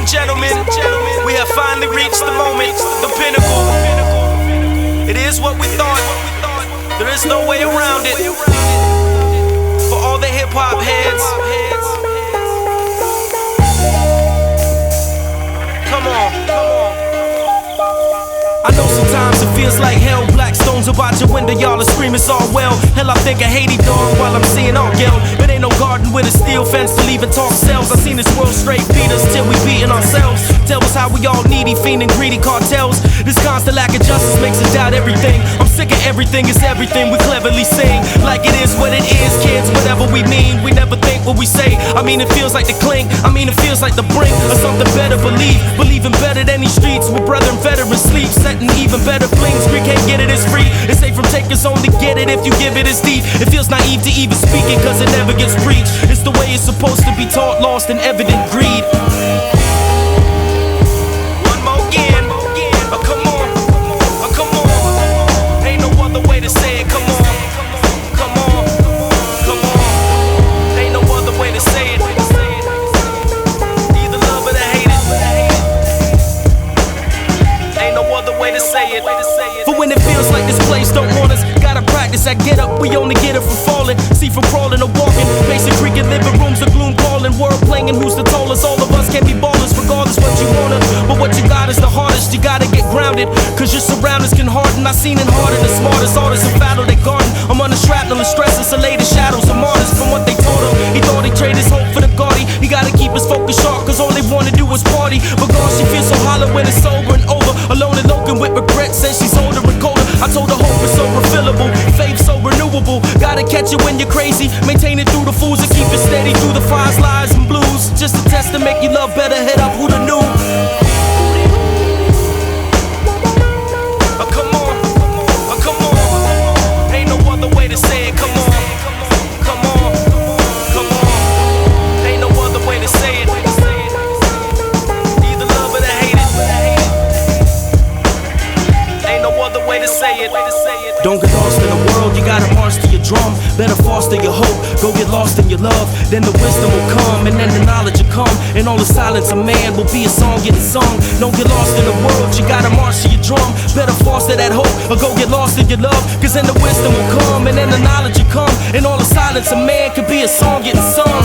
and gentlemen, we have finally reached the moment, the pinnacle. It is what we thought. There is no way around it. For all the hip-hop heads, come on. I know sometimes it feels like hell. Black stones about your window, y'all are screaming it's all well. Hell, I think of Haiti dog while I'm seeing all guilt. But ain't no garden with a steel fence to leave and talk sells. I seen this world straight beat us till we beating ourselves. Tell us how we all needy, fiending, greedy cartels. This constant lack of justice makes us doubt everything. I'm sick of everything, it's everything we cleverly sing. Like it is what it is, kids, whatever we mean. We never think what we say. I mean, it feels like the clink. I mean, it feels like the brink of something better. Believing better than these streets where brother and veterans sleep. Setting even better flings. Free can't get it, it's free. It's safe from takers, only get it if you give it, it's deep. It feels naive to even speak it, cause it never gets preached. It's the way it's supposed to be taught, lost in evident greed. One more again. Oh, come on. Oh, come on. Ain't no other way to say it, come on. Come on. Come on. Ain't no other way to say it. Either love or to hate it. Ain't no other way to say it. For when it feels like this place don't want us, gotta practice that get up, we only get it from falling. See from crawling or walking, basic creaking, living rooms of gloom calling. World playing, who's to toll us? All of us can be ballers regardless what you wanna. But what you got is the hardest, you gotta get grounded. Cause your surroundings can harden, I seen it harder. The smartest artists and battle they garden. I'm under shrapnel and stresses, the latest shadows of martyrs. From what they told him, he thought he'd trade his hope for the Gaudi. He gotta keep his focus sharp, cause all they wanna do is party. But God, she feels so hollow when it's over and over. Alone and looking with regret, says she's older and colder. I told her hope is so refillable, faith so renewable. Gotta catch it when you're crazy, maintain it through the fools and keep it steady through the fires, lies and blues. Just a test to make you love better, head up, who'da knew? Oh, come on, oh, come on. Ain't no other way to say it, come on. Come on, come on. Ain't no other way to say it. Either love or to hate it. Ain't no other way to say it. Don't get lost in the world, you gotta march to your drum. Better foster your hope, go get lost in your love. Then the wisdom will come, and then the knowledge will come. And all the silence of man will be a song getting sung. Don't get lost in the world, you gotta march to your drum. Better foster that hope, or go get lost in your love. Cause then the wisdom will come, and then the knowledge will come. And all the silence of man could be a song getting sung.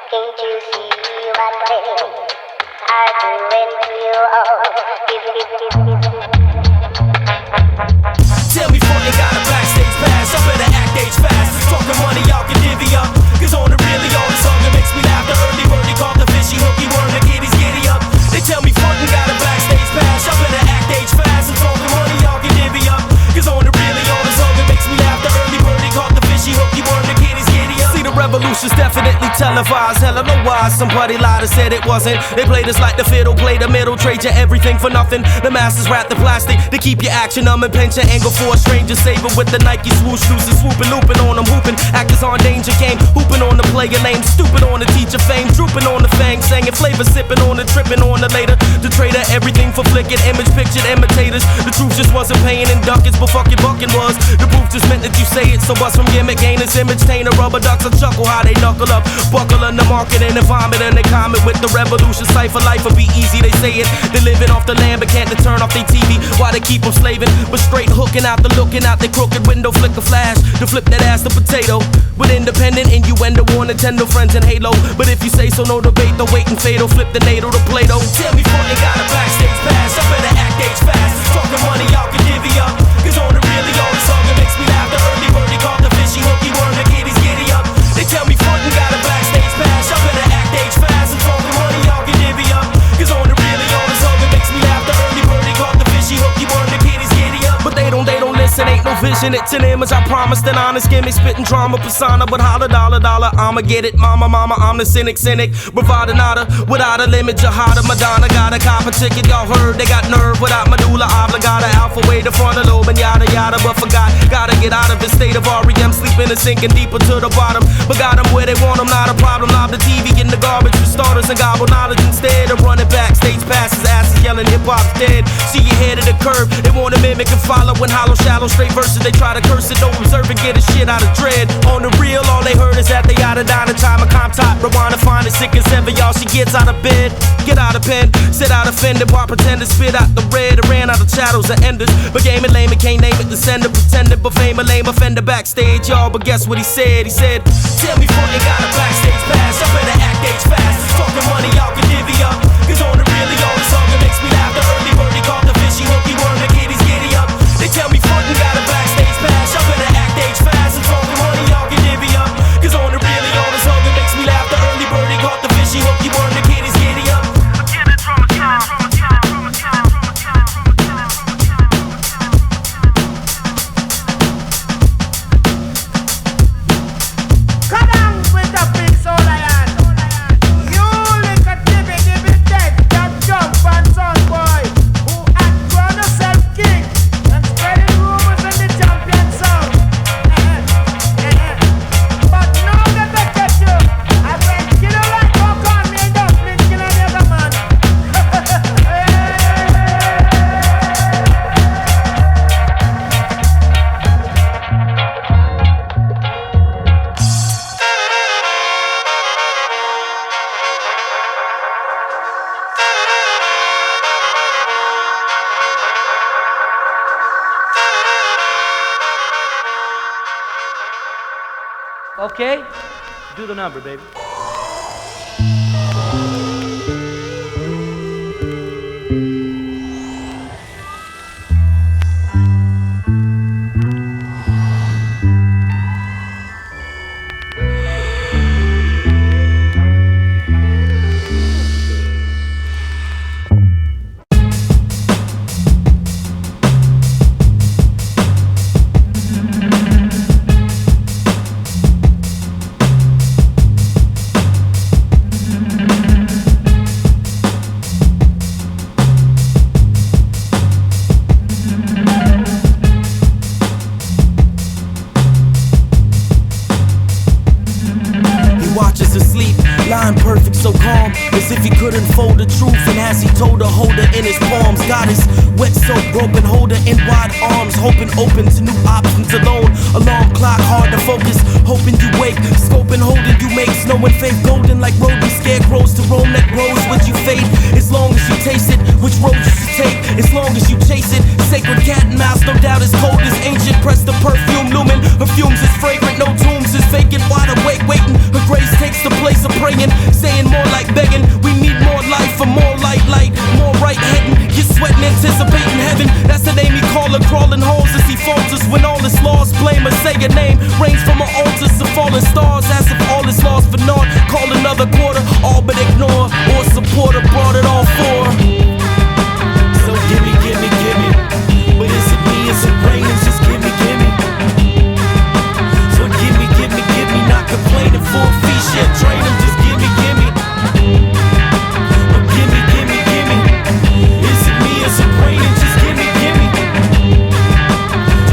Can't you see what they are doing to you? Tell me front, ain't got a backstage pass. I better act age fast. Talking money, y'all can divvy up. Cause on the really, all the song that makes me laugh. The early word they call the fishy hooky worm. The kiddies giddy up. They tell me front, ain't got a backstage pass. I better act age fast. And talking money, y'all can divvy up. Cause on the really, all the song that makes me laugh. The early word they call the fishy hooky worm. The kiddies giddy up. See, the revolution's definitely televised. Hell, I know why somebody lied and said it wasn't. They played us like the fiddle, play the middle, trade you everything for nothing. The masters wrap the plastic to keep your action numb and pinch your angle for a stranger. Saver with the Nike swoosh, loose and swooping, looping on them, hooping. Actors on danger game, hooping on the player lane, stooping on the teacher fame, drooping on the fang, singing flavor, sipping on the tripping on the later. The trader, everything for flicking, image pictured imitators. The truth just wasn't paying in duckets, but fucking bucking was. The proof just meant that you say it, so bust from gimmick, gainers, image tainer, rubber ducks, I chuckle how they knuckle up, buckle in the market and the vomit and they comment with the revolution. Cipher life will be easy, they say it. They living off the land but can't turn off their TV. Why they keep them slaving, but straight hooking out the looking out their crooked window, flick a flash to flip that ass to potato. With independent innuendo on Nintendo, friends and Halo. But if you say so, no debate, the wait and fatal, flip the NATO to Plato. Tell me front, ain't got a back Pushing it to them as I promised, an honest gimmick, spitting drama persona, but holla dollar dollar, I'ma get it, mama, I'm the cynic, bravada nada, without a limit, jihada, Madonna, got a copper ticket, y'all heard, they got nerve, without medulla oblongata, alpha way, the frontal lobe, and yada yada, but forgot, gotta get out of the state of REM, sleeping and sinking deeper to the bottom, but got them where they want them, not a problem, lob the TV in the garbage for starters and gobble knowledge instead of running back, stage passes, asses yelling, hip-hop's dead, see you head of the curve, they want to mimic and follow, when hollow, shallow, straight verses, they try to curse it, don't observe and get a shit out of dread, on the real, all they heard is that they out of dine and time a comp top, rewind to find it, sick and seven, y'all, she gets out of bed, get out of pen, sit out offended, while pretending, spit out the red, it ran out of shadows and enders, but game it lame, it can't name it, descendant, pretending, but fame a lame offender backstage, y'all, but guess what he said, tell me front ain't got a backstage pass, I better act age fast, talking money, y'all can divvy up, cause on the really, all the song that makes me laugh, the early birdie caught the fishy, hooky worm, the kiddies giddy up, they tell me front ain't got a backstage pass, I better act age fast, and talking money, y'all can divvy up, cause on the really, all the song that makes me laugh, the early birdie caught the fishy, hooky worm, the kiddies giddy up. Okay, do the number, baby. Lying perfect, so calm, as if he couldn't fold the truth. And as he told her, hold her in his palms. Got his wet soap rope and hold her in wide arms, hoping open to new options alone. Alarm clock, hard to focus, hoping you wake. Scoping, holding you make snow and faith golden like rodent scarecrows to roam that grows with you fade. As long as you taste it, which road you should take, as long as you chase it. Sacred cat and mouse, no doubt as cold as ancient. Press the perfume lumen, her fumes is fragrant, no tombs is vacant. Wide awake, waiting, her grace takes the place of praying. Saying more like begging, we need more life for more light, more right heading. Get sweating, anticipating heaven. That's the name he call her, crawling holes as he falters. When all is lost, blame her, say your name. Rains from her altars to falling stars, as if all is lost for naught. Call another quarter, all but ignore, or support her, brought it all for. So gimme. But is it me, is it raining? Just gimme. So gimme, not complaining for a fee, shit, train him, just gimme. But gimme. Is it me, is it raining? Just gimme.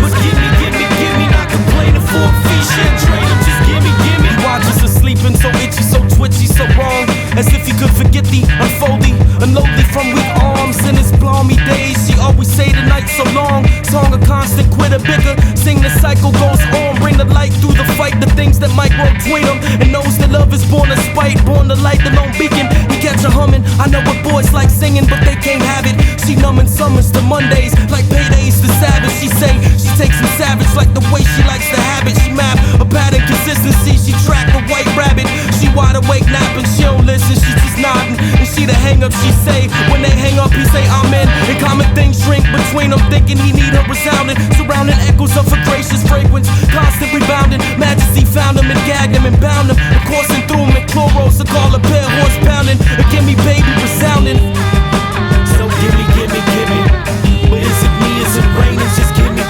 But gimme, not complaining for a fee, shit, train him, just gimme. He watches her sleeping, so itchy, so twitchy, so wrong, as if he could forget the unfolding, unloadly from weak arms in his balmy days. She always say the night so long, song a constant quitter bicker, sing the cycle goes on, bring the light through the fight, the things that might grow between them, and knows that love is born to spite, born to light the lone beacon. He catch her humming, I know what boys like singing, but they can't have it. She numbing summers to Mondays, like paydays to Sabbath. She say she takes some savage, like the way she likes to have it. She map a pattern consistency, she track the white rabbit. She wide awake napping, she don't listen, she just nodding. And she the hang up, she say, when they hang up, he say amen. And common things shrink between them, thinking he need her resounding. Surrounding echoes of her gracious fragrance, constant rebounding. Majesty found him and gagged him and bound him. And coursing through him in chloros to call a pair horse pounding. And give me baby resounding. So gimme. But is it me, is it raining? Just gimme.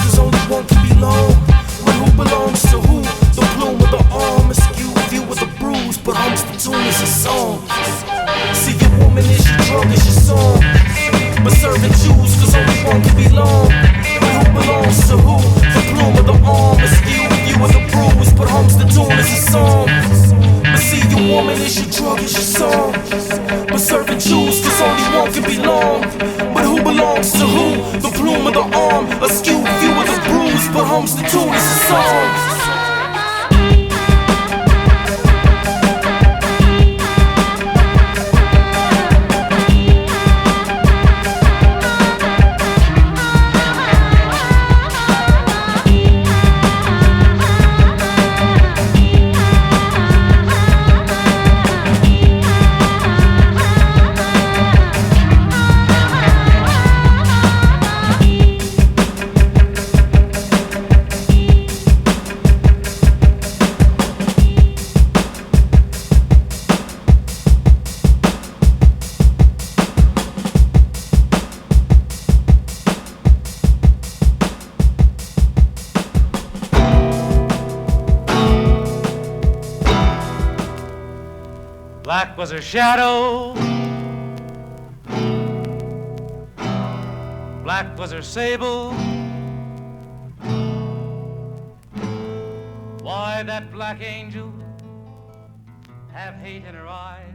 cause only one can belong. But who belongs to who? The plume of the arm, askew view with the bruise, but humps the tune is a song. See, your woman is your drug, is your song. But serving Jews, cause only one can belong. But who belongs to who? The plume of the arm, askew view with the bruise, but humps the tune is a song. But see, your woman is your drug, is your song. But serving Jews, cause only one can belong. But who belongs to who? The plume of the arm, askew view with the bruise, but humps the tune is a song. Black was her shadow, black was her sable. Why that black angel have hate in her eyes?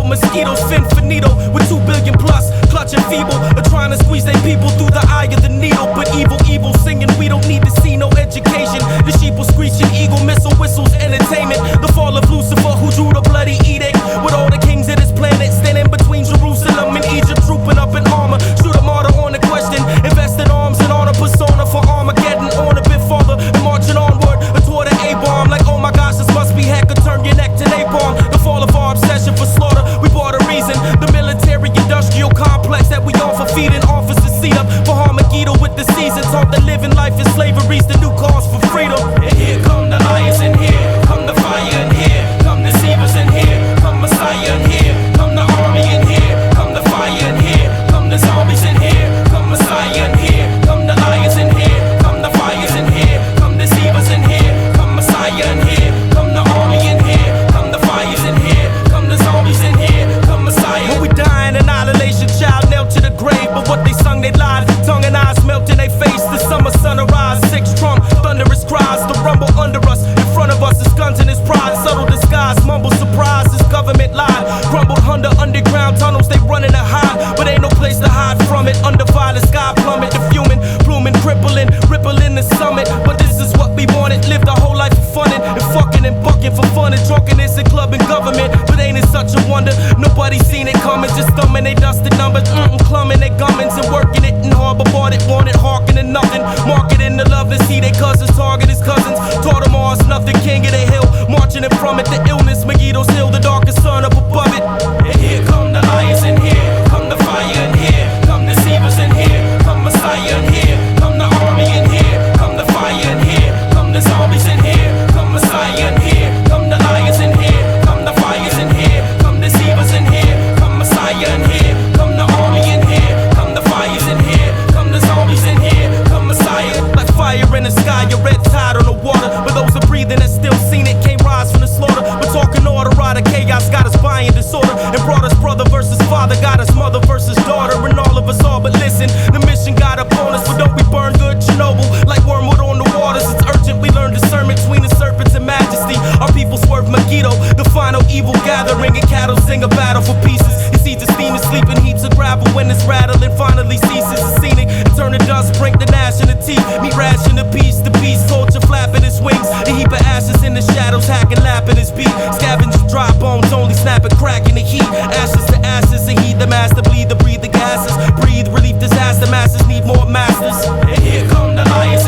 Mosquitoes, finito, with 2 billion plus, clutching feeble, or trying to squeeze their people through the eye of the needle. But evil, singing, we don't need to see no education. The sheep will screeching, eagle, missile, whistles, entertainment. The fall of Lucifer, who drew the bloody edict, with all the kings of this planet standing between Jerusalem and Egypt, trooping up in armor. Shoot a martyr on the question, invest in arms and honor, persona for Armageddon, on a bit farther, and marching onward toward an A-bomb. Like, oh my gosh, this must be heck, turn your neck to napalm. The fall of our obsession for slaughter, we bought a reason. The military industrial complex that we offer, feeding officers seat up for Har Megiddo with the seasons. Taught that living life in slavery's the new cause for freedom. And here come the lions in here, come the fire in here, come the deceivers in here, come Messiah in here, come the army in here, come the fire in here, come the zombies in here, come Messiah in here, come the lions in here, come the fires in here, come the deceivers in here, come Messiah in here, come the army in here, come the fires in here, come the zombies in here, come Messiah. When we die in annihilation, child nailed to the grave, but what they sung they lied, tongue and eyes melt in their face. The summer sun arise, 6 drum, thunderous cries, the rumble under us, in front of us is guns and his pride, subtle disguise, mumble surprise, this government lied, crumbled under underground tunnels, they running to hide, but ain't no place to hide from it. Under violet sky plummet, the fuming, pluming, crippling, rippling the summit. But this is what we wanted, lived our whole life for funnin', and fucking and bucking for fun and drunkenness and clubbing government. But ain't it such a wonder? Nobody seen it coming, just thumbing they dusted numbers, clumbing they gummins and working it and harbor bought it, wanted, harkening nothing, marketing the love to see they cousins, target his cousins, taught them all it's nothing, king of the hill, marching in from it, the illness, Megiddo's hill, the darkest sun up above it. And here come the lions in here, come the fire in here, come the deceivers in here, come Messiah in here, come the army in here, come the fire in here, come the zombies in here, come Messiah in here, come the lions in here, come the fires in here, come the deceivers in here, come Messiah in here, come the army in here, come the fires in here, come the zombies in here, come Messiah. Like fire in the sky, a red tide on the water, but those are breathing that still seen it can't rise from the slaughter. We're talking order, out of chaos, got us buying disorder, and brought us brother versus father, got us mother versus daughter, and all of us all. But listen, the mission got upon us, but don't we burn good Chernobyl like wormwood on the waters? It's urgent, we learn discernment between the serpents and majesty. Our people swerve Megiddo, the final evil gathering, and cattle sing a battle for pieces. It sees the steam and sleep in heaps of gravel when it's rattling finally ceases. It's scenic, and turn the dust, break the gnash and the teeth, meat ration the piece, torture flapping his wings, a heap of ashes in the shadows, hacking, lapping his beat, scavenging dry bones, only snapping, cracking the heat, ashes to ashes, and heat the master, bleed the breathe the gases, breathe relief disaster, masses need more masters. And here come the lions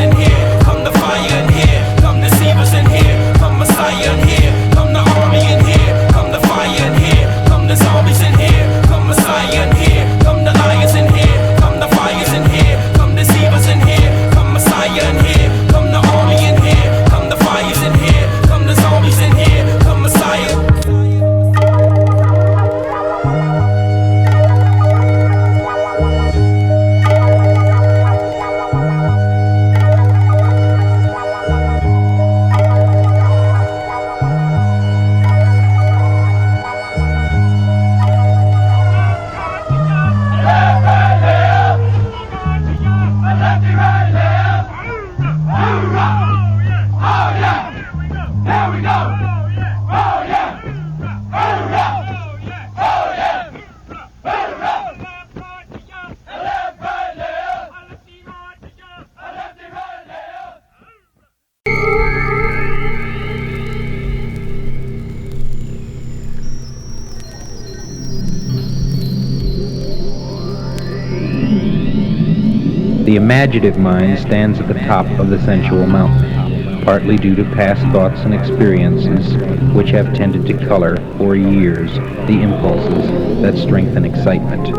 The imaginative mind stands at the top of the sensual mountain, partly due to past thoughts and experiences which have tended to color, for years, the impulses that strengthen excitement.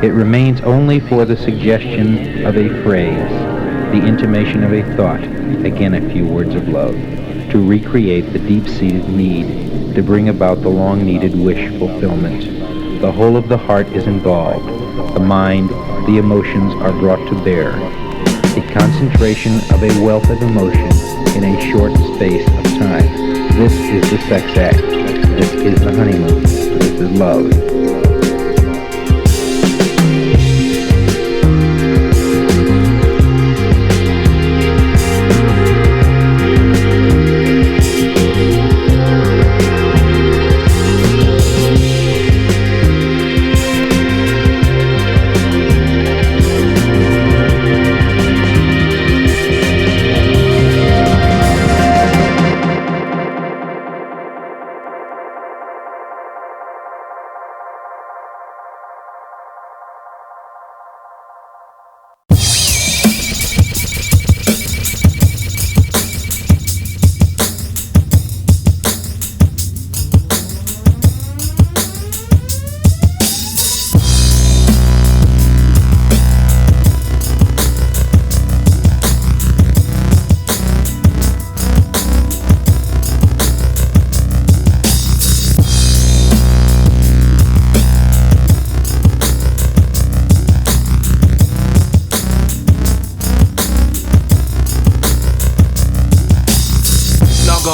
It remains only for the suggestion of a phrase, the intimation of a thought, again a few words of love, to recreate the deep-seated need, to bring about the long-needed wish fulfillment. The whole of the heart is involved. The mind, the emotions are brought to bear. A concentration of a wealth of emotion in a short space of time. This is the sex act. This is the honeymoon. This is love.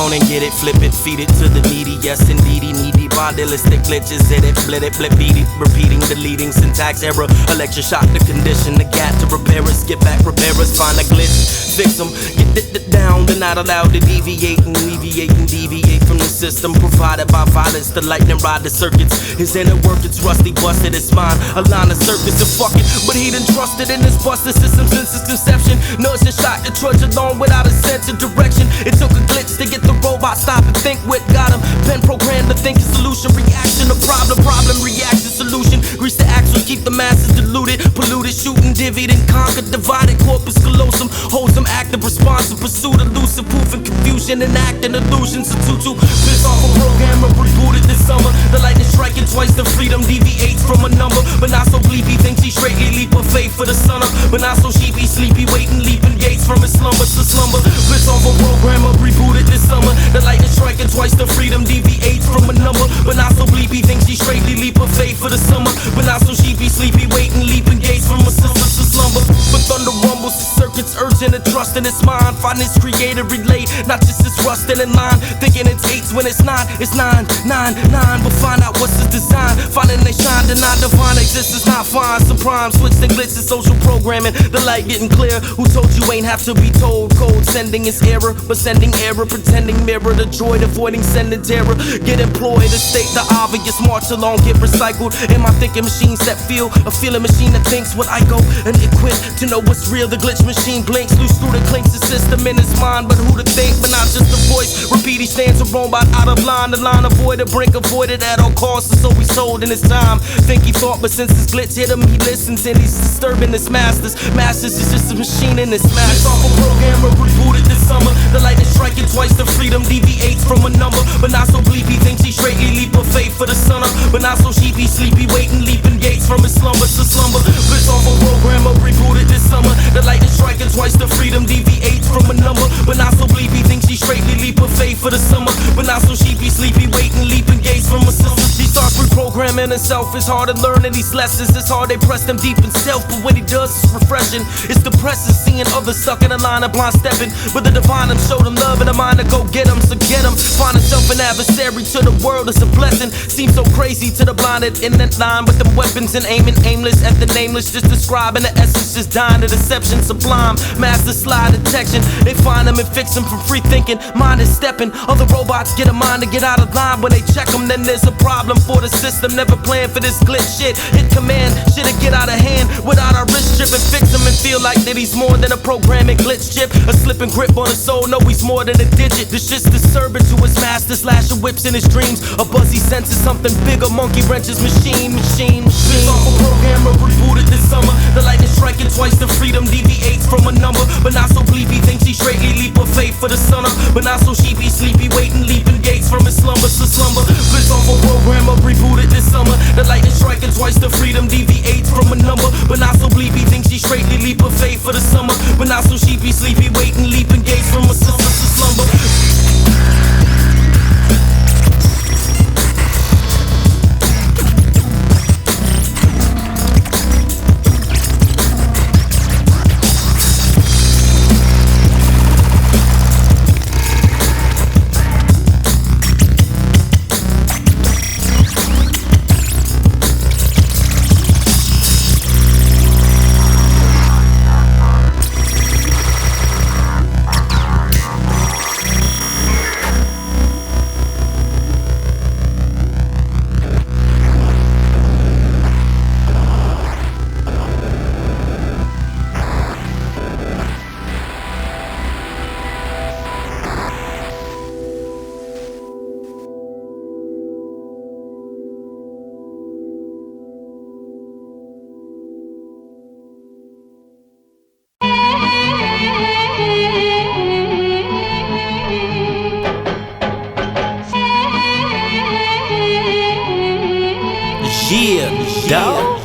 And get it, flip it, feed it to the needy. Yes, indeedy, needy, bodylistic glitches. Hit it, blip it, beat it, repeating, deleting, syntax error. Electric shock to condition the cat to repair us. Get back, repair us, find a glitch, fix them. Get it down, they're not allowed to deviate and deviate from the system provided by violence. The lightning ride the circuits. His inner workings rusty, busted his mind. A line of circus to fuck it, but he done trusted in his busted system since his conception. Nudge and shot to trudge along without a sense of direction. It took a glitch to get the robot stop and think what got him. Pen programmed to think a solution, reaction to problem, reaction, solution. Grease the axles, keep the masses deluded, polluted, shooting, divvied and conquered, divided, corpus callosum, wholesome, active, responsive, pursuit, elusive, proof and confusion, and acting illusions. A tutu, piss off a program, rebooted this summer. The lightning striking twice, the freedom deviates from a number, but not so bleepy, thinks he straightly leap of faith for the sun up, but not so sheepy, sleepy, waiting, leaping gates from his slumber to slumber. Piss off a program, rebooted this summer. The lightning striking twice, the freedom deviates from a number, but not so bleepy, thinks he straightly leap of faith for the summer, but not so sheepy, sleepy, waiting, leaping gates from a sister to slumber. But thunder rumbles, the circuits urging and trust in its mind, find its creator relate, not just its rusting in line, thinking it's eights when it's nine, but find out what's his design, finding they shine, deny divine existence, not fine, supreme, switched and glitches, social programming, the light getting clear, who told you ain't have to be told, code sending its error, but sending error, pretending mirror, the droid avoiding sending terror, get employed to state the obvious, march along, get recycled, am I thinking machines that feel, a feeling machine that thinks what I go, and equip to know what's real, the glitch machine blinks, loose through the clinks, the system in his mind, but who to think, but not just a voice, repeat he stands a robot out of line, the line avoid the brink, avoided at all costs, so he's sold in his time, think he thought, but since his glitch hit him, he listens, and he's disturbing his masters is just a machine in his master. It's off a program, rebooted this summer, the lightning striking twice, the freedom deviates from a number, but not so bleepy, thinks he straightly leap of faith for the sun up, but not so sheepy, sleepy, waiting, leaping gates from his slumber to slumber. Blitz off a program, rebooted this summer, the lightning striking twice, the freedom deviates from a number, but not so bleepy, thinks he straightly leap of faith for the summer, but not so sheepy, sleepy, waiting, leaping gates from a slumber. He starts reprogramming himself, it's hard to learn these lessons, it's hard they press them deep in self, but when he does, it's refreshing, it's depressing, seeing others stuck in a line of blind stepping, but the divine him showed him love and a mind to go get him, so get him, find himself an adversary to the world, it's a blessing, seems so crazy to the blinded in that line with them weapons and aiming aimless at the nameless, just describing the essence, just dying to deception sublime, master slide attack. protection. They find them and fix them from free thinking. Mind is stepping. Other robots get a mind to get out of line. When they check them, then there's a problem for the system. Never planned for this glitch shit. Hit command, shit'll get out of hand without our wrist strip and fix them and feel like that he's more than a programming glitch chip. A slipping grip on his soul, no, he's more than a digit. This shit's disturbing to his master, slashing whips in his dreams. A buzzy sense of something bigger, monkey wrenches, machine. Off a programmer rebooted this summer. The lightning striking twice, the freedom deviates from a number. But not so bleepy, thinks he straightly leap of faith for the sun up. But not so sheepy, sleepy, waiting, leaping gates from his slumbers to slumber. Blitz off a programmer rebooted this summer. The lightning striking twice, the freedom deviates from a number. But not so bleepy, thinks he straightly leap of faith for the summer. But not so sheepy, sleepy, waiting, leaping gates from a slumber to slumber. Yeah, dog.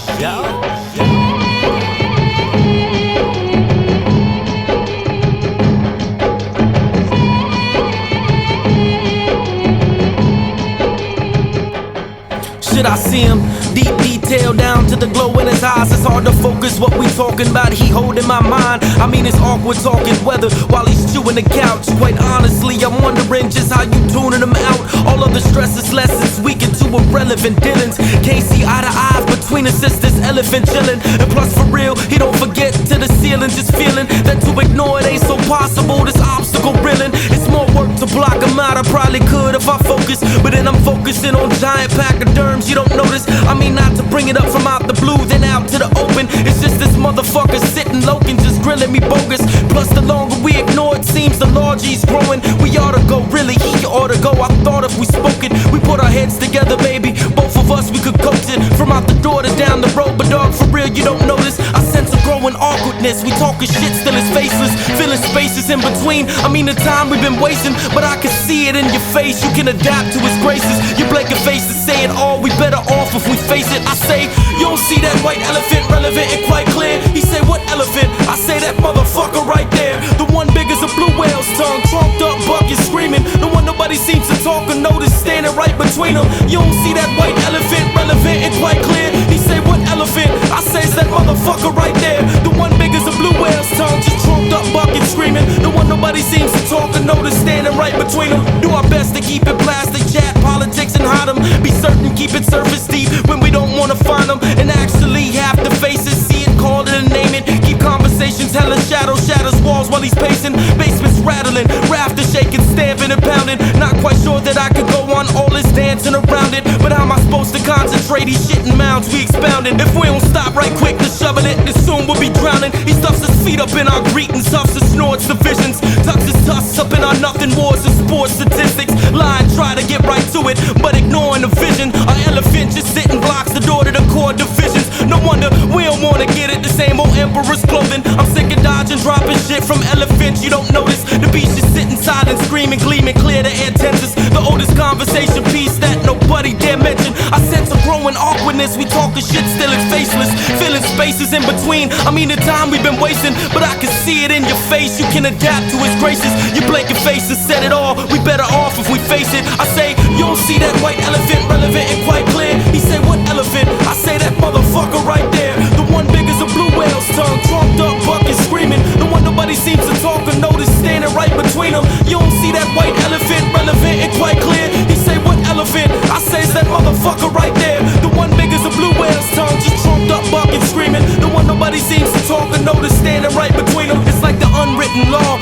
Should I see him? Deep detail down to the glow in his eyes. It's hard to focus what we talking about. He holding my mind. I mean, it's awkward talking weather while he's chewing the couch. Quite honestly, I'm wondering just how you tuning him out. All of the stress is lessons weakened to irrelevant dealings. Can't see eye to eye between us, it's this elephant chilling. And plus for real, he don't forget to the ceiling. Just feeling that to ignore it ain't so possible. This obstacle reeling. It's more work to block him out. I probably could if I focus, but then I'm focusing on giant pachyderms. You don't notice, I mean not to bring it up from out the blue, then out to the open. It's just this motherfucker sitting loking, just grilling me bogus. Plus the longer we ignore it, seems the larger he's growing. We ought to go, really, he ought to go. I thought if we spoke it, we put our heads together, baby. Both of us, we could coach it from out the door to down the road. But dog, for real, you don't notice, I sense a growing awkwardness. We talking shit, still it's faceless, filling spaces in between. I mean the time we've been wasting, but I can see it in your face. You can adapt to his graces. Your blanket face is saying all, we better off if we face it. I say, you don't see that white elephant, relevant and quite clear. He say, what elephant? I say that motherfucker right there. The one big as a blue whale's tongue, trumped up, bucket screaming. The one nobody seems to talk or notice, standing right between them. You don't see that white elephant, relevant and quite clear. He say, what elephant? I say, it's that motherfucker right there. The one big as a blue whale's tongue, just trumped up, bucket screaming. The one nobody seems to talk or notice, standing right between them. Do our best to keep it plastic, chat, politics, and hide them. Be certain, keep it surface deep when we don't wanna find them. And actually have to face it, see it, call it and name it. Keep conversations, hella shadows walls while he's pacing. Basements rattling, rafters shaking, stamping and pounding. Not quite sure that I could go on all this dancing around it. But how am I supposed to concentrate? He's shitting mounds, we expounding. If we don't stop right quick to shovel it, then soon we'll be drowning. He stuffs his feet up in our greetings, huffs and snorts the visions. Tucks his tusks up in our nothing wars and sports statistics. Lying, try to get right to it, but ignoring the vision. Our elephant just sitting blocks the door to the core divisions. No wonder we don't wanna get it, the same old emperor's clothing. I'm sick of dodging, dropping shit from elephants. You don't notice the beast is sitting silent, screaming, gleaming, clear the air tenses. The oldest conversation piece that nobody dare mention. I sense a growing awkwardness. We talking shit, still it's faceless, filling spaces in between. I mean the time we've been wasting, but I can see it in your face. You can adapt to his graces. You blink your face and said it all. We better off if we face it. I say, you don't see that white elephant, relevant and quite clear. He say, what elephant? I say that motherfucker right there. The one big as a blue whale's tongue, trumped up, bucket screaming. The one nobody seems to talk or notice, standing right between them. You don't see that white elephant, relevant and quite clear. He say, what elephant? I say, it's that motherfucker right there. The one big as a blue whale's tongue, just trumped up, bucket screaming. The one nobody seems to talk or notice, standing right between them. It's like the unwritten law,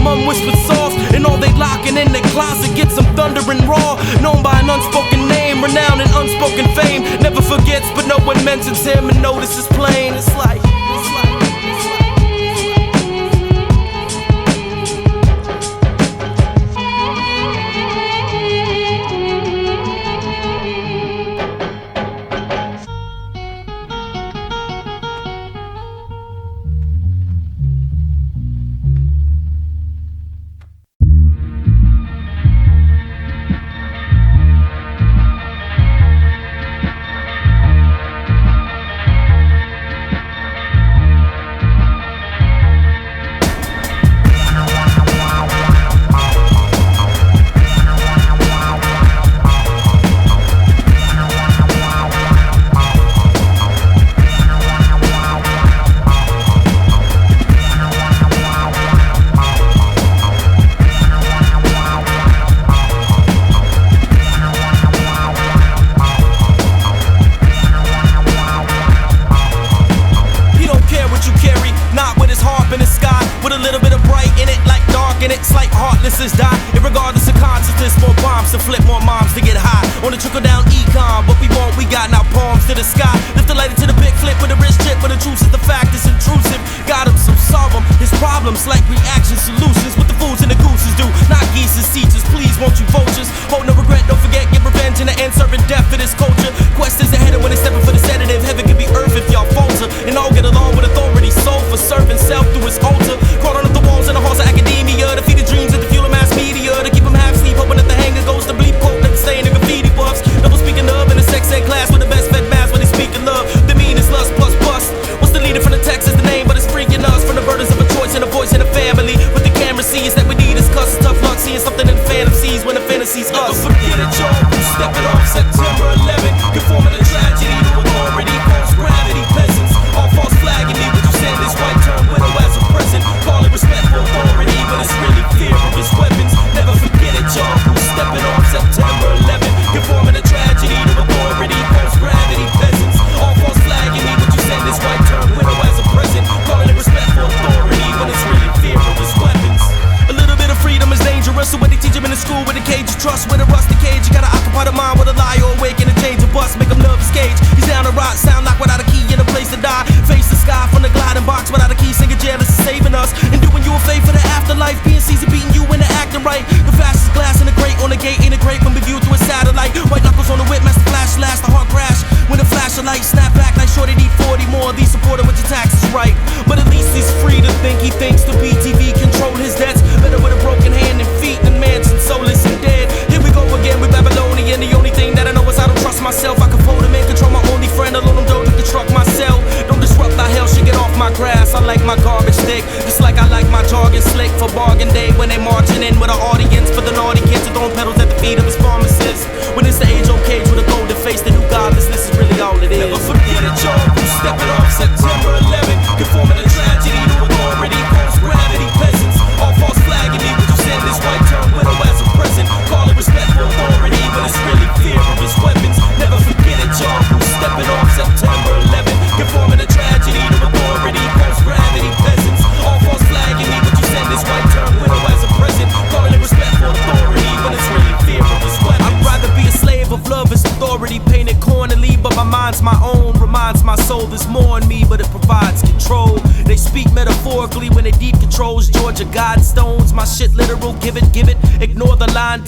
mum whispered soft, and all they locking in their closet gets them thundering raw. Known by an unspoken name, renowned in unspoken fame. Never forgets, but no one mentions him, and notices plain. It's like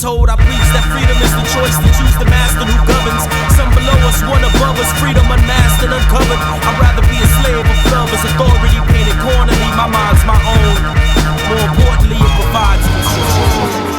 told, I preach that freedom is the choice to choose the master who governs. Some below us, one above us, freedom unmasked and uncovered. I'd rather be a slave of love as authority painted cornerly. My mind's my own. More importantly, it provides control.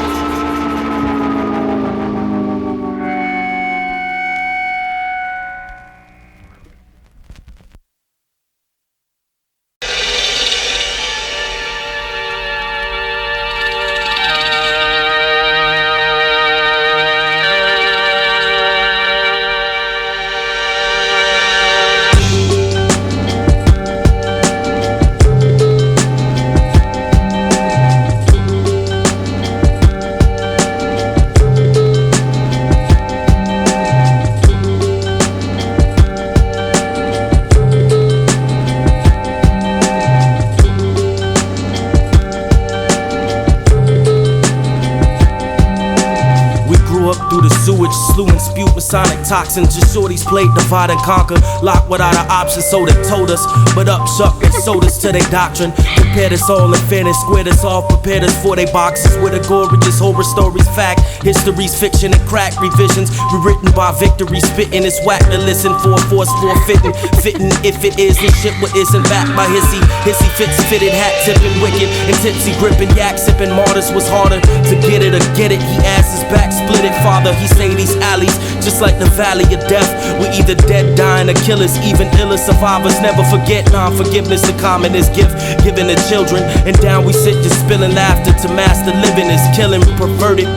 Fluent spewed Masonic toxins. Just shorties played divide and conquer. Locked without an option, so they told us. But up, shuck, they sold us to their doctrine. Compared us all in fairness, squared us off, prepared us for their boxes. With a gorgeous horror stories, fact, history's fiction and crack revisions. Rewritten by victory, spitting. It's whack to listen for a force forfeiting. Fitting if it is, and shit what isn't backed by hissy. Hissy fits, fitted, hat tipping, wicked. And tipsy gripping, yak sipping. Martyrs was harder to get it or get it. He asked his back, split it, father. He say these alleys, just like the valley of death. We're either dead, dying, or killers. Even iller survivors never forget. Non-forgiveness, the commonest gift given to children. And down we sit just spilling laughter to master living is killing. Perverted.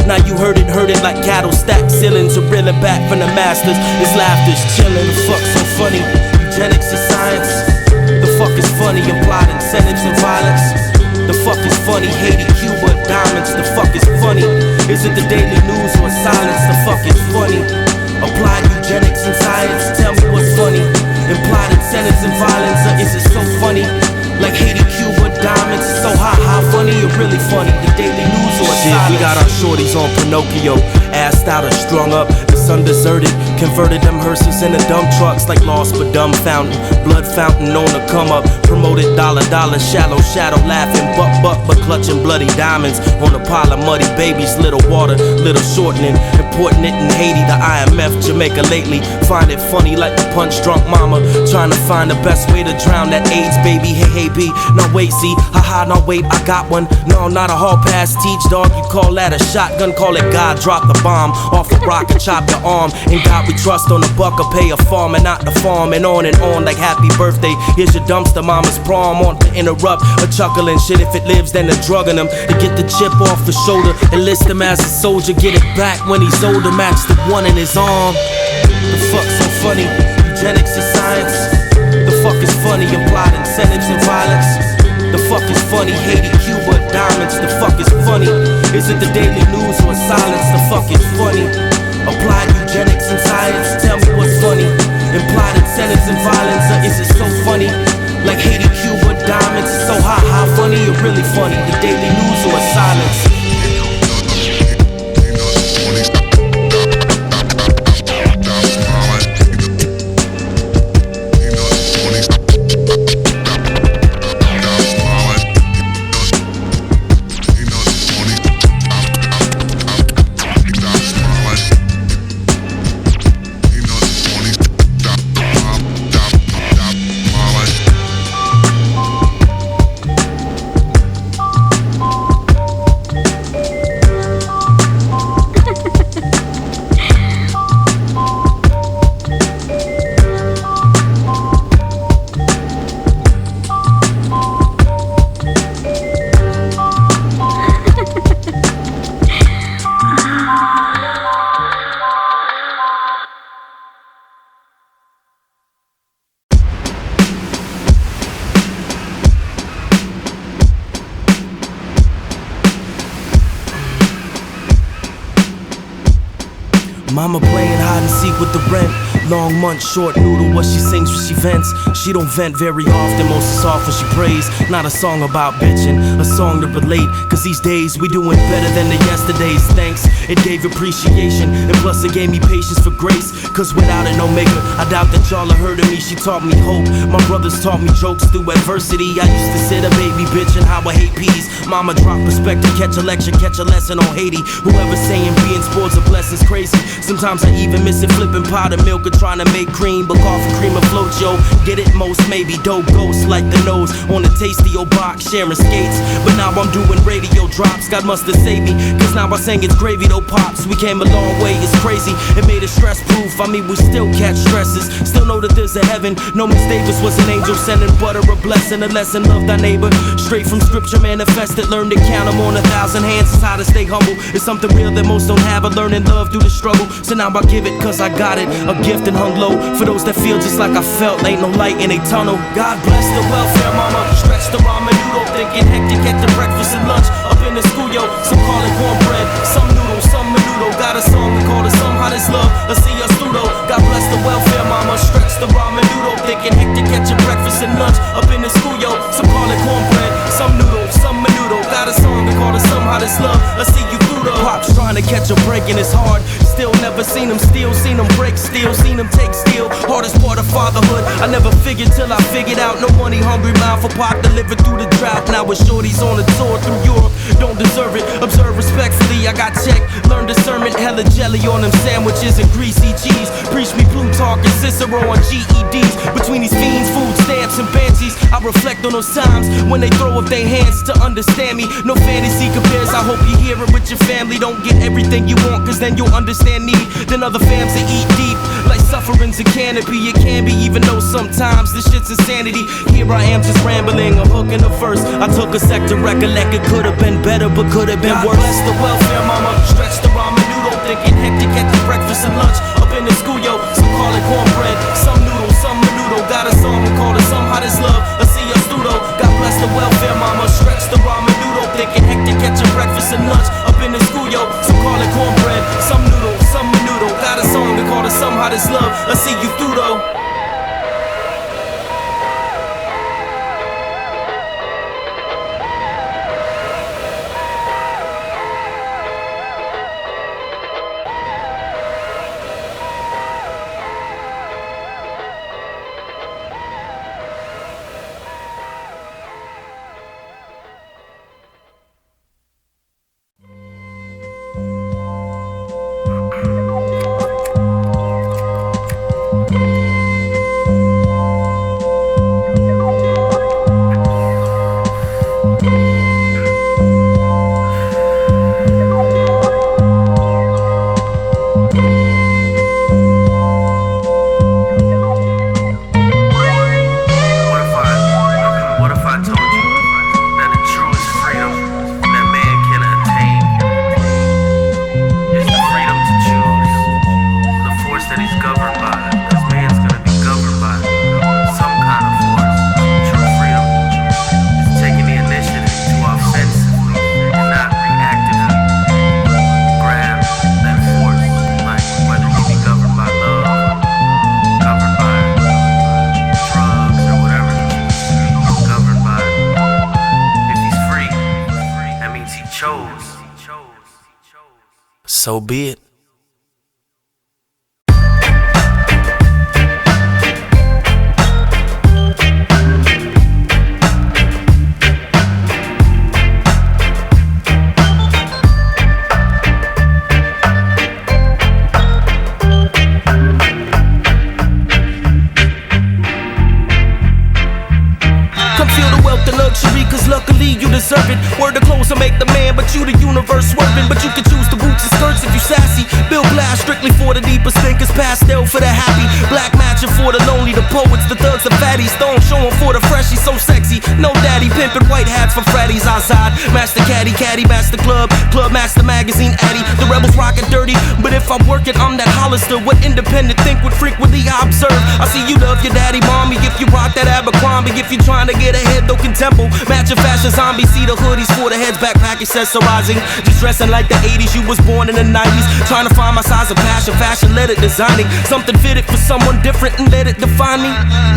Now you heard it like cattle. Stacked ceilings are reeling back from the masters. His laughter's chilling. The fuck so funny? Eugenics is science. The fuck is funny? Implied incentives and violence. The fuck is funny? Haiti, Cuba, diamonds. The fuck is funny? Is it the daily news or silence? The fuck is funny? Applied eugenics and science. Tell me what's funny? Implied incentives and violence. Or is it so funny? Like Haiti, Cuba, diamonds. So how funny or really funny? The daily news or silence? We got our shorties on Pinocchio. Assed out or strung up. The sun deserted. Converted them hearses into dump trucks like lost but dumb fountain. Blood fountain on the come up. Promoted dollar, shallow shadow laughing. But clutching bloody diamonds on a pile of muddy babies. Little water, little shortening. Importing it in Haiti, the IMF, Jamaica lately. Find it funny like the punch drunk mama. Trying to find the best way to drown that AIDS baby. Hey B, no wait, see, haha, no wait, I got one. No, not a hall pass, teach dog. You call that a shotgun, call it God, drop the bomb. Off a rock and chop your arm. In God we trust, on the buck or pay a farm and not the farm. And on like happy birthday. Here's your dumpster, mama's prom. On to interrupt, a chuckling shit. If it lives, then they're drugging him. To get the chip off his shoulder, enlist him as a soldier. Get it back when he's older, match the one in his arm. The fuck so funny? Eugenics is science. The fuck is funny? Implied incentives and violence. The fuck is funny? Haiti, Cuba, diamonds. The fuck is funny? Is it the daily news or silence? The fuck is funny? Applied eugenics and science. Tell me what's funny? Implied incentives and violence. Or is it so funny? Like Haiti, Cuba, diamonds. So how funny or really funny? The daily news or silence? Mama playing hide and seek with the rent. Long months, short noodle, what she sings when she vents. She don't vent very often, most is off when she prays. Not a song about bitching, a song to relate. Cause these days we doing better than the yesterdays. Thanks, it gave appreciation. And plus it gave me patience for grace. Cause without an omega, I doubt that y'all have heard of me. She taught me hope, my brothers taught me jokes through adversity. I used to sit a baby bitch and how I hate peas. Mama drop perspective, catch a lecture, catch a lesson on Haiti. Whoever saying being sports a blessing's crazy. Sometimes I even miss it, flipping powder milk or trying to make cream. But coffee cream afloat, yo, get it most maybe. Dope ghosts like the nose on a tasty old box, sharing skates. But now I'm doing radio drops, God must have saved me. Cause now I sang it's gravy though pops. We came a long way, it's crazy, it made it stress proof. I mean we still catch stresses, still know that there's a heaven. No Miss Davis was an angel sending butter, a blessing, a lesson. Love thy neighbor, straight from scripture manifested. Learn to count them on 1,000 hands, is how to stay humble. It's something real that most don't have, a learning love through the struggle. So now I give it cause I got it, a gift and hung low. For those that feel just like I felt, ain't no light in a tunnel. God bless the welfare mama, stretch the ramen noodle. Thinking hectic at the breakfast and lunch, up in the school yo. Some call it cornbread, some noodle, some menudo. Got a song, we call it somehow this love, let's see us through though. God bless the welfare mama, stretch the ramen noodle. Thinking hectic at your breakfast and lunch, up in the school yo. Some call it cornbread, some noodle, some menudo. Got a song, we call it somehow this love, let's see you through though. Pops trying to catch a break and it's hard, still never never seen them steal, seen them break steel, seen them take steel. Hardest part of fatherhood, I never figured till I figured out. No money, hungry mouth for pop delivered through the drought. Now with shorties on a tour through Europe, don't deserve it. Observe respectfully, I got checked, learned discernment. Hella jelly on them sandwiches and greasy cheese. Preach me Plutarch and Cicero on GEDs. Between these fiends, food stamps and banshees, I reflect on those times when they throw up their hands to understand me. No fantasy compares, I hope you hear it with your family. Don't get everything you want, cause then you'll understand need. Then other fams that eat deep, like suffering's a canopy. It can be, even though sometimes this shit's insanity. Here I am just rambling, a hook in the verse. I took a sec to recollect, it could've been better, but could've been worse. Bless the welfare mama, stretch the ramen noodle, thinking hectic at the breakfast and lunch. Up in the school, yo, some call it cornbread, some noodle, some menudo. Got a song, we call it somehow this love. I see your studo. God bless the welfare mama, stretch the ramen noodle, thinking hectic at your breakfast and lunch. Up in the school, yo, some call it cornbread, some noodle, some menudo. Got a song, we call it somehow this love. I see you through though. So be it. Deserve it. Word to close will make the man, but you the universe swerving. But you can choose the boots and skirts if you sassy. Bill Glass strictly for the deepest thinkers, pastel for the happy, black matching for the lonely, the poets, the thugs, the fatties. Stone showing for the freshies, so sexy. No daddy pimping white hats for Freddy's outside. Master caddy, caddy, master club, club master magazine addy. The rebels rockin' dirty, but if I'm working, I'm that Hollister. What independent think would frequently I observe? I see you love your daddy, mommy. If you rock that Abercrombie, if you trying to get ahead, though contempo, matching fashion zombie. See the hoodies for the heads, backpack accessorizing. Just dressing like the 80s, you was born in the 90s. Trying to find my size of passion, fashion, let it designing. Something fitted for someone different and let it define me.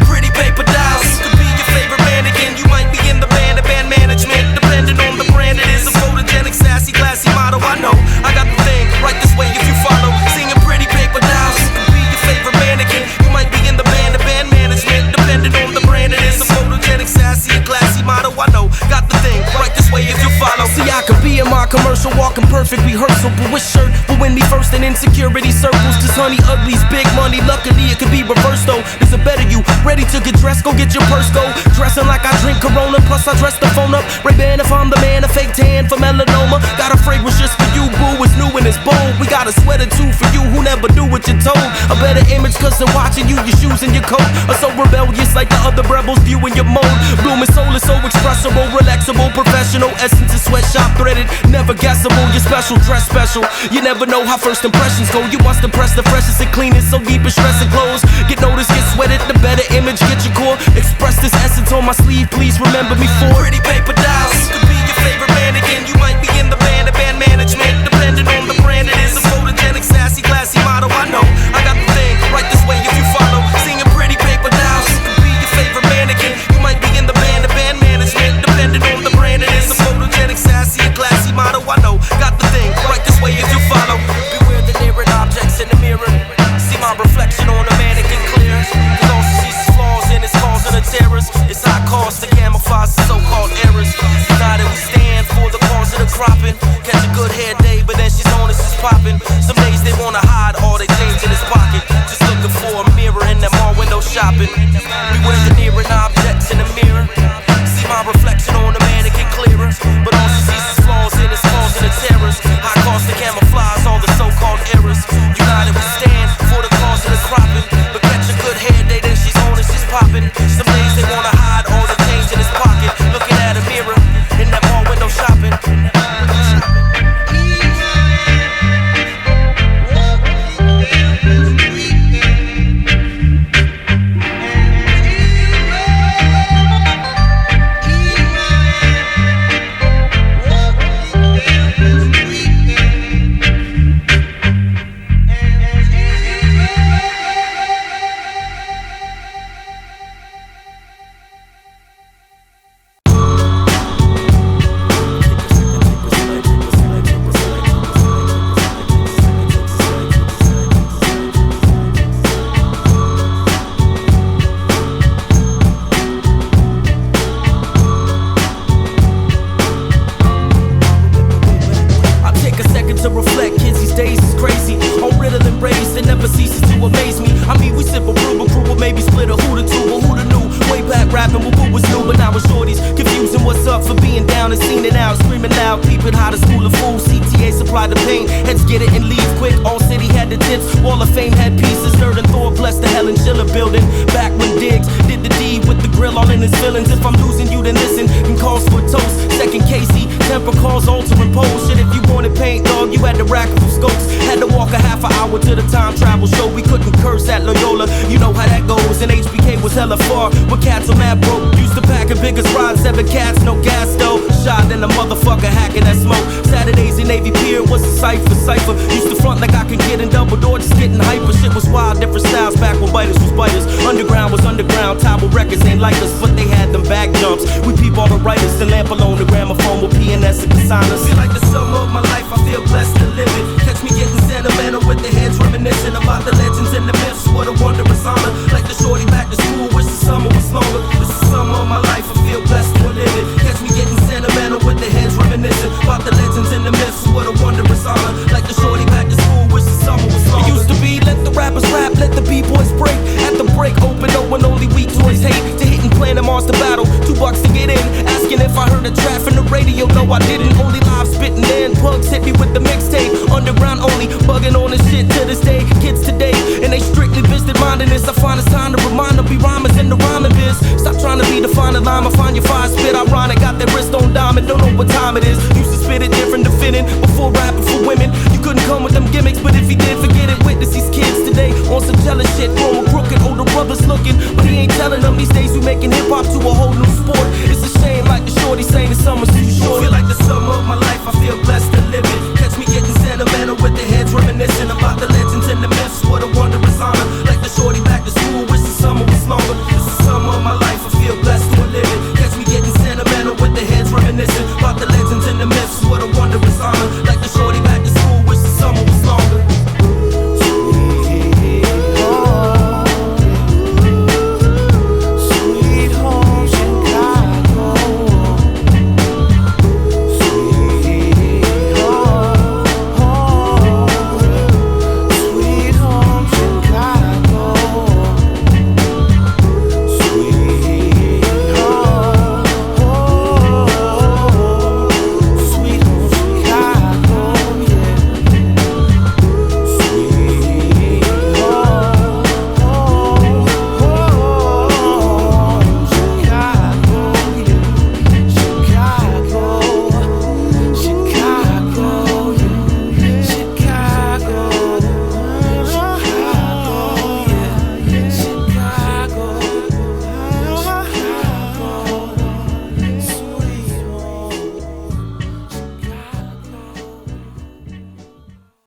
Pretty paper dolls, you could be your favorite mannequin. You might be in the band management, depending on the brand it is. A photogenic, sassy, classy model. I know, I got the thing right this way if you follow. Singing pretty paper dolls, you could be your favorite mannequin. You might be in the band management, depending on the brand it is. A photogenic, sassy, and classy model. I know, got the thing right this way if you follow. See, I could be in my commercial, walking perfect rehearsal, but which shirt will win me first in insecurity circles? Cause honey, ugly's big money. Luckily, it could be reversed though. There's a better you, ready to get dressed, go get your purse, go. Dressing like I drink Corona, plus I dress the phone up. Ray-Ban if I'm the man, a fake tan for melanoma. Got a fragrance just for you, boo, it's new and it's bold. We got a sweater too for you who never do what you're told. A better image cause they're watching you, your shoes and your coat are so rebellious like the other rebels viewing your mode. Blooming soul is so expressible, relaxable, professional. Essence is sweatshop threaded, never guessable. You're special, dress special. You never know how first impressions go. You must impress the freshest and cleanest, so deep in stressing clothes. Get noticed, get sweated, the better image, get your core. Express this essence on my sleeve, please remember me for pretty paper dolls. You could be your favorite mannequin. You might be in the band management, depending on the brand it is. A photogenic, sassy, classy model. I know, I got the thing right this way if you follow. Singing pretty paper dolls. You could be your favorite mannequin. You might be in the band management, depending on the brand it is. A photogenic, sassy, and classy model. I know, got the thing right this way if you follow. Beware the nearest objects in the good hair day, but then she's on and she's popping. Some days they wanna hide all they change in his pocket. Just looking for a mirror in that mall window shopping. Beware engineering objects in the mirror. See my reflection on the mannequin clearer, but all she sees is flaws in his flaws and the terrors. High cost to camouflage all the so-called errors. United we stand for the cause of the cropping, but catch a good hair day, then she's on and she's popping. Some days they wanna hide all the change in his pocket, looking at a mirror in that mall window shopping. Find your fire spit ironic, got that wrist on diamond, don't know what time it is.